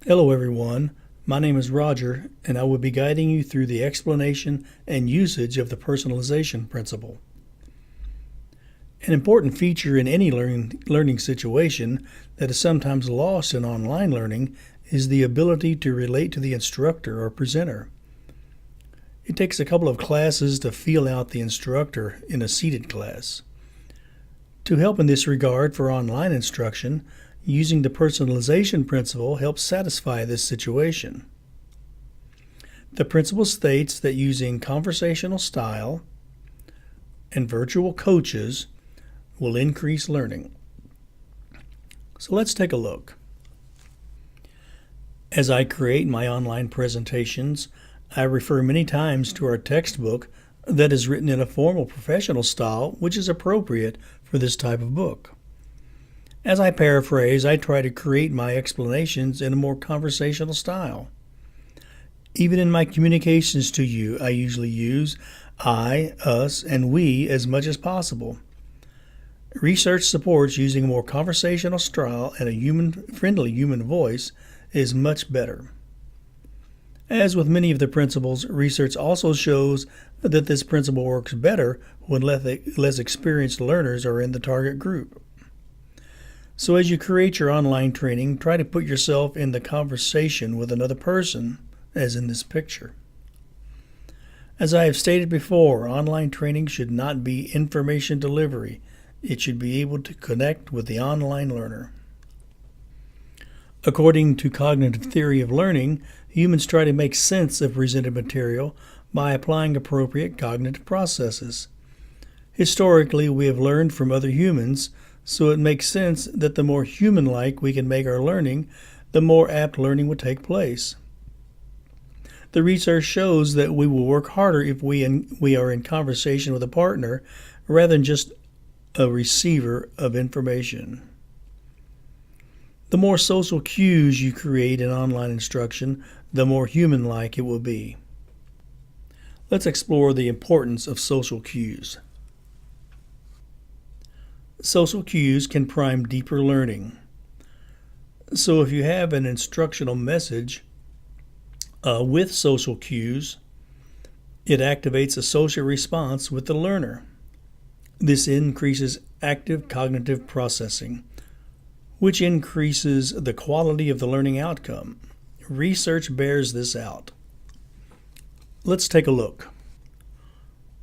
Hello everyone, my name is Roger and I will be guiding you through the explanation and usage of the personalization principle. An important feature in any learning situation that is sometimes lost in online learning is the ability to relate to the instructor or presenter. It takes a couple of classes to feel out the instructor in a seated class. To help in this regard for online instruction, using the personalization principle helps satisfy this situation. The principle states that using conversational style and virtual coaches will increase learning. So let's take a look. As I create my online presentations, I refer many times to our textbook that is written in a formal professional style, which is appropriate for this type of book. As I paraphrase, I try to create my explanations in a more conversational style. Even in my communications to you, I usually use I, us, and we as much as possible. Research supports using a more conversational style and a friendly human voice is much better. As with many of the principles, research also shows that this principle works better when less experienced learners are in the target group. So as you create your online training, try to put yourself in the conversation with another person, as in this picture. As I have stated before, online training should not be information delivery. It should be able to connect with the online learner. According to cognitive theory of learning, humans try to make sense of presented material by applying appropriate cognitive processes. Historically, we have learned from other humans, so it makes sense that the more human-like we can make our learning, the more apt learning will take place. The research shows that we will work harder if we are in conversation with a partner rather than just a receiver of information. The more social cues you create in online instruction, the more human-like it will be. Let's explore the importance of social cues. Social cues can prime deeper learning. So if you have an instructional message with social cues, it activates a social response with the learner. This increases active cognitive processing, which increases the quality of the learning outcome. Research bears this out. Let's take a look.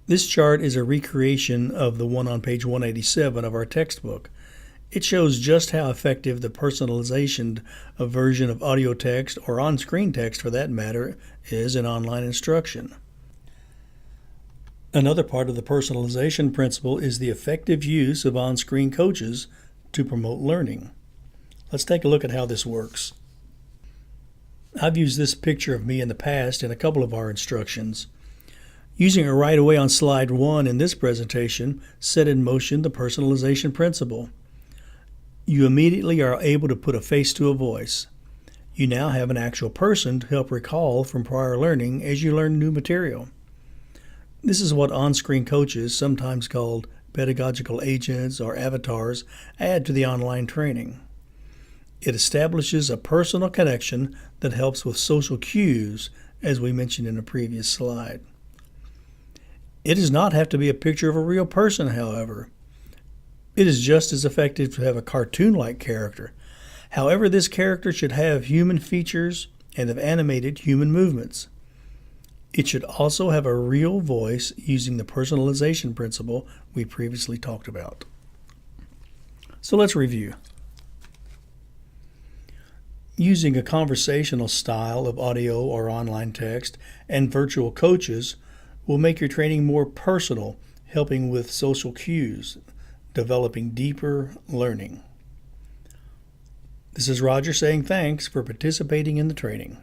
This chart is a recreation of the one on page 187 of our textbook. It shows just how effective the personalization version of audio text, or on-screen text for that matter, is in online instruction. Another part of the personalization principle is the effective use of on-screen coaches to promote learning. Let's take a look at how this works. I've used this picture of me in the past in a couple of our instructions. Using it right away on slide 1 in this presentation set in motion the personalization principle. You immediately are able to put a face to a voice. You now have an actual person to help recall from prior learning as you learn new material. This is what on-screen coaches, sometimes called pedagogical agents or avatars, add to the online training. It establishes a personal connection that helps with social cues, as we mentioned in a previous slide. It does not have to be a picture of a real person, however. It is just as effective to have a cartoon-like character. However, this character should have human features and have animated human movements. It should also have a real voice using the personalization principle we previously talked about. So let's review. Using a conversational style of audio or online text and virtual coaches will make your training more personal, helping with social cues, developing deeper learning. This is Roger saying thanks for participating in the training.